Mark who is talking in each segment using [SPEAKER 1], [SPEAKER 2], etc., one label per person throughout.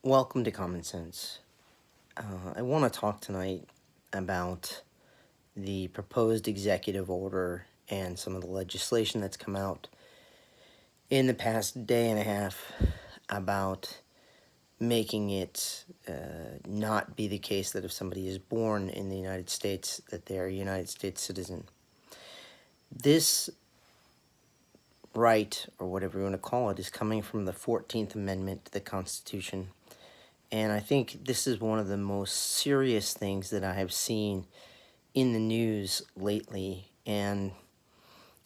[SPEAKER 1] Welcome to Common Sense. I want to talk tonight about the proposed executive order and some of the legislation that's come out in the past day and a half about making it not be the case that if somebody is born in the United States that they're a United States citizen. This right, or whatever you want to call it, is coming from the 14th Amendment to the Constitution. And I think this is one of the most serious things that I have seen in the news lately. And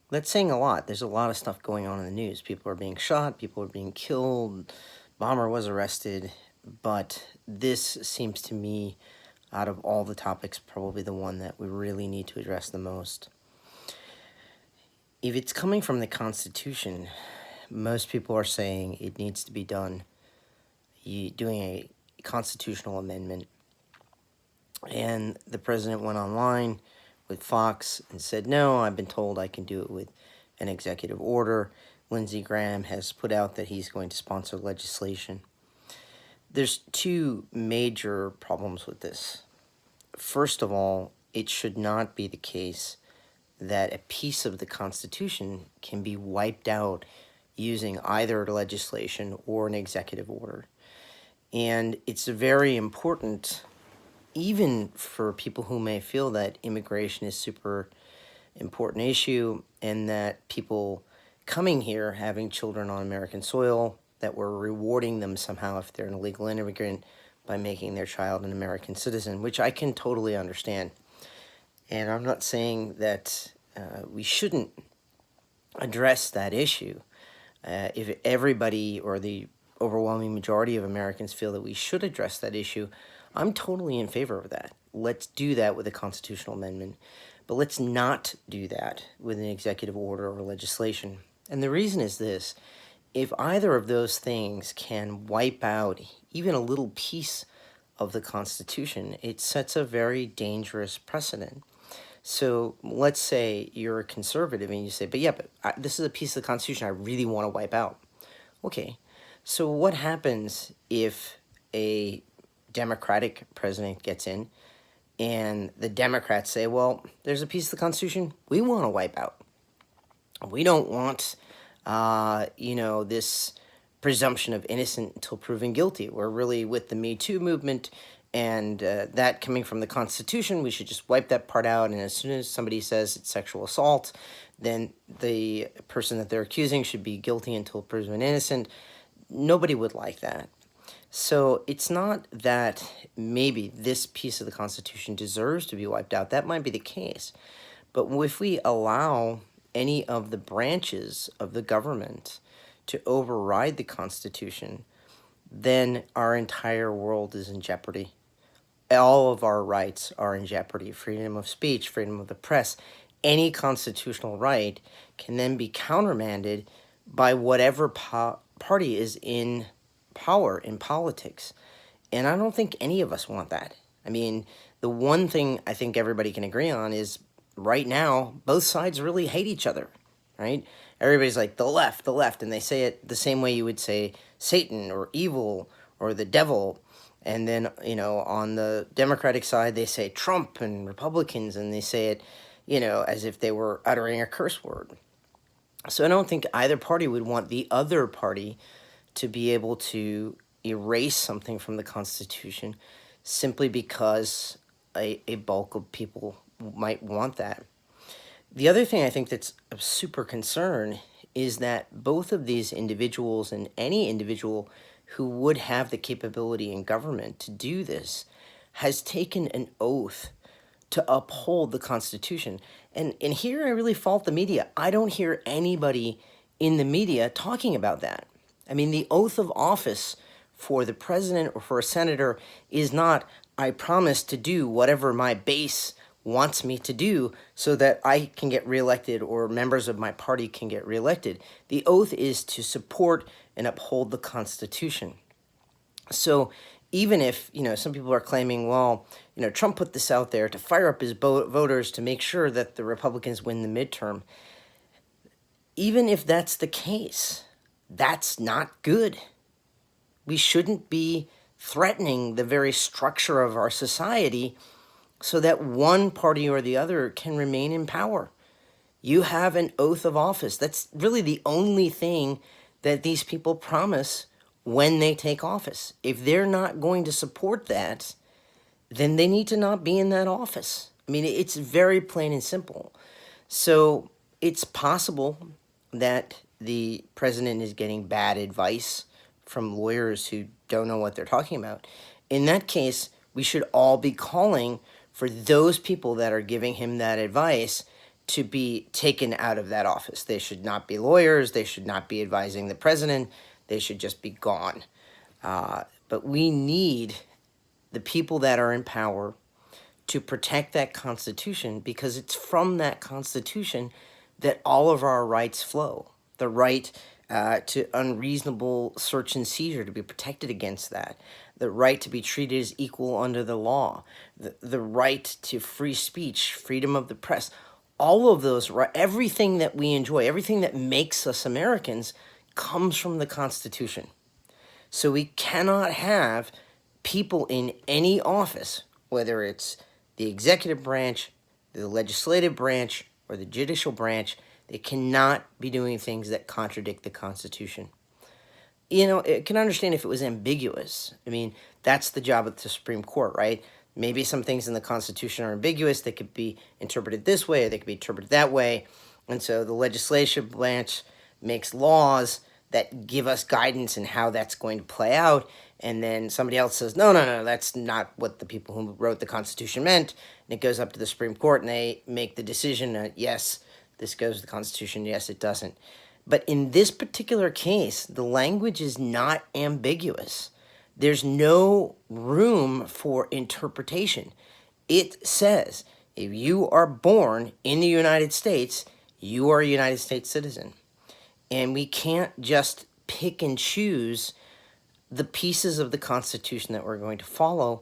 [SPEAKER 1] that's saying a lot. There's a lot of stuff going on in the news. People are being shot, people are being killed, bomber was arrested. But this seems to me, out of all the topics, probably the one that we really need to address the most. If it's coming from the Constitution, most people are saying it needs to be done doing a constitutional amendment. And the president went online with Fox and said, no, I've been told I can do it with an executive order. Lindsey Graham has put out that he's going to sponsor legislation. There's two major problems with this. First of all, it should not be the case that a piece of the Constitution can be wiped out using either legislation or an executive order. And it's very important, even for people who may feel that immigration is super important issue and that people coming here having children on American soil, that we're rewarding them somehow if they're an illegal immigrant by making their child an American citizen, which I can totally understand. And I'm not saying that we shouldn't address that issue. If everybody or the overwhelming majority of Americans feel that we should address that issue, I'm totally in favor of that. Let's do that with a constitutional amendment, but let's not do that with an executive order or legislation. And the reason is this: if either of those things can wipe out even a little piece of the Constitution, it sets a very dangerous precedent. So let's say you're a conservative and you say, but this is a piece of the Constitution I really want to wipe out. Okay, so what happens if a Democratic president gets in and the Democrats say, well, there's a piece of the Constitution we want to wipe out. We don't want, this presumption of innocent until proven guilty. We're really with the Me Too movement, and that coming from the Constitution, we should just wipe that part out. And as soon as somebody says it's sexual assault, then the person that they're accusing should be guilty until proven innocent. Nobody would like that. So it's not that maybe this piece of the Constitution deserves to be wiped out. That might be the case. But if we allow any of the branches of the government to override the Constitution, then our entire world is in jeopardy. All of our rights are in jeopardy. Freedom of speech, freedom of the press, any constitutional right can then be countermanded by whatever party is in power in politics. And I don't think any of us want that. I mean, the one thing I think everybody can agree on is right now, both sides really hate each other, right? Everybody's like, the left, and they say it the same way you would say Satan or evil or the devil. And then, on the Democratic side, they say Trump and Republicans, and they say it, as if they were uttering a curse word. So I don't think either party would want the other party to be able to erase something from the Constitution simply because a bulk of people might want that. The other thing I think that's of super concern is that both of these individuals, and any individual who would have the capability in government to do this, has taken an oath to uphold the Constitution. And here I really fault the media. I don't hear anybody in the media talking about that. I mean, the oath of office for the president or for a senator is not, I promise to do whatever my base wants me to do so that I can get reelected or members of my party can get reelected. The oath is to support and uphold the Constitution. So even if, some people are claiming, well, Trump put this out there to fire up his voters to make sure that the Republicans win the midterm. Even if that's the case, that's not good. We shouldn't be threatening the very structure of our society so that one party or the other can remain in power. You have an oath of office. That's really the only thing that these people promise when they take office. If they're not going to support that, then they need to not be in that office. I mean, it's very plain and simple. So it's possible that the president is getting bad advice from lawyers who don't know what they're talking about. In that case, we should all be calling for those people that are giving him that advice to be taken out of that office. They should not be lawyers. They should not be advising the president. They should just be gone. But we need the people that are in power to protect that Constitution, because it's from that Constitution that all of our rights flow. The right to unreasonable search and seizure, to be protected against that. The right to be treated as equal under the law. The right to free speech, freedom of the press. All of those, everything that we enjoy, everything that makes us Americans comes from the Constitution. So we cannot have people in any office, whether it's the executive branch, the legislative branch, or the judicial branch, they cannot be doing things that contradict the Constitution. You know, it can understand if it was ambiguous. I mean, that's the job of the Supreme Court, right? Maybe some things in the Constitution are ambiguous. They could be interpreted this way, or they could be interpreted that way. And so the legislative branch makes laws that give us guidance in how that's going to play out. And then somebody else says, no, that's not what the people who wrote the Constitution meant. And it goes up to the Supreme Court, and they make the decision that, yes, this goes to the Constitution, yes, it doesn't. But in this particular case, the language is not ambiguous. There's no room for interpretation. It says, if you are born in the United States, you are a United States citizen. And we can't just pick and choose the pieces of the Constitution that we're going to follow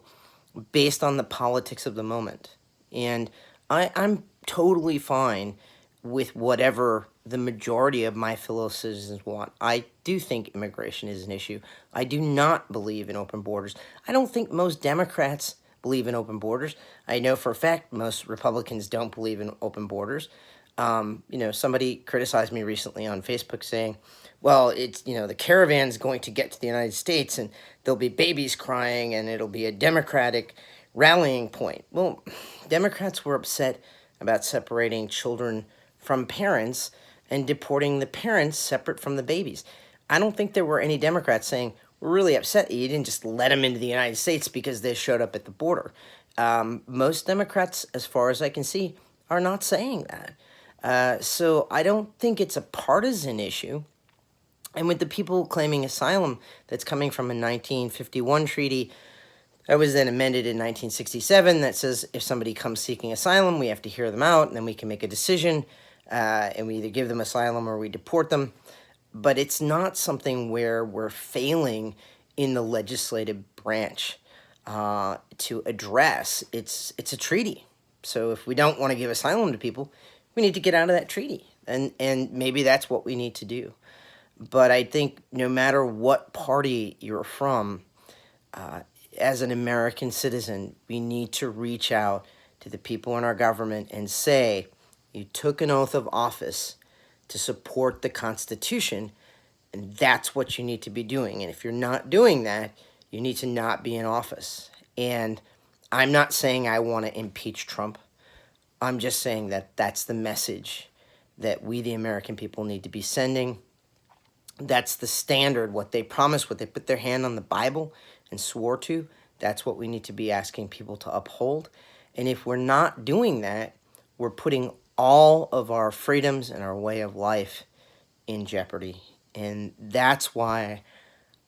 [SPEAKER 1] based on the politics of the moment. And I'm totally fine with whatever the majority of my fellow citizens want. I do think immigration is an issue. I do not believe in open borders. I don't think most Democrats believe in open borders. I know for a fact most Republicans don't believe in open borders. Somebody criticized me recently on Facebook saying, well, it's, the caravan's going to get to the United States and there'll be babies crying and it'll be a Democratic rallying point. Well, Democrats were upset about separating children from parents and deporting the parents separate from the babies. I don't think there were any Democrats saying, we're really upset that you didn't just let them into the United States because they showed up at the border. Most Democrats, as far as I can see, are not saying that. So I don't think it's a partisan issue. And with the people claiming asylum that's coming from a 1951 treaty that was then amended in 1967 that says if somebody comes seeking asylum, we have to hear them out, and then we can make a decision, and we either give them asylum or we deport them. But it's not something where we're failing in the legislative branch to address. It's a treaty. So if we don't want to give asylum to people, we need to get out of that treaty. And maybe that's what we need to do. But I think no matter what party you're from, as an American citizen, we need to reach out to the people in our government and say, you took an oath of office to support the Constitution, and that's what you need to be doing. And if you're not doing that, you need to not be in office. And I'm not saying I want to impeach Trump. I'm just saying that that's the message that we, the American people, need to be sending. That's the standard, what they promised, what they put their hand on the Bible and swore to. That's what we need to be asking people to uphold. And if we're not doing that, we're putting all of our freedoms and our way of life in jeopardy. And that's why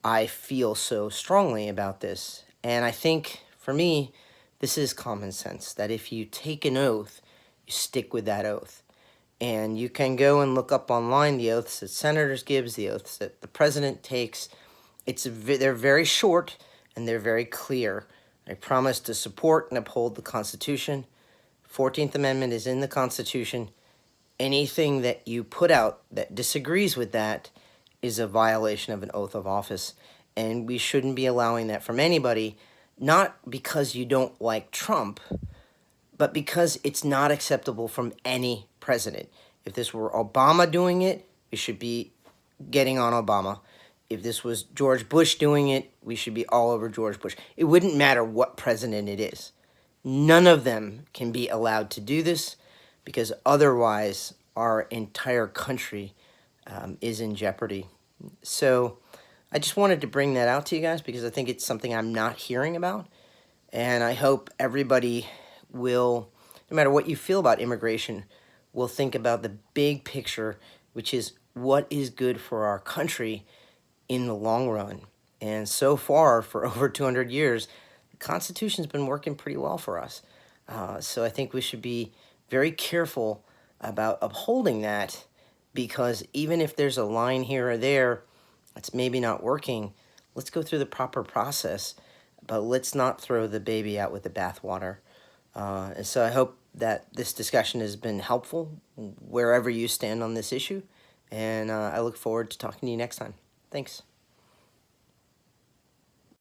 [SPEAKER 1] I feel so strongly about this. And I think, for me, this is common sense, that if you take an oath, you stick with that oath. And you can go and look up online the oaths that senators gives, the oaths that the president takes. They're very short and they're very clear. I promise to support and uphold the Constitution. 14th Amendment is in the Constitution. Anything that you put out that disagrees with that is a violation of an oath of office. and we shouldn't be allowing that from anybody, not because you don't like Trump, but because it's not acceptable from any president. If this were Obama doing it, we should be getting on Obama. If this was George Bush doing it, we should be all over George Bush. It wouldn't matter what president it is. None of them can be allowed to do this, because otherwise our entire country is in jeopardy. So I just wanted to bring that out to you guys, because I think it's something I'm not hearing about. And I hope everybody will, no matter what you feel about immigration, will think about the big picture, which is what is good for our country in the long run. And so far, for over 200 years, the Constitution's been working pretty well for us. So I think we should be very careful about upholding that, because even if there's a line here or there that's maybe not working, let's go through the proper process, but let's not throw the baby out with the bathwater. And so I hope that this discussion has been helpful wherever you stand on this issue, and I look forward to talking to you next time. Thanks.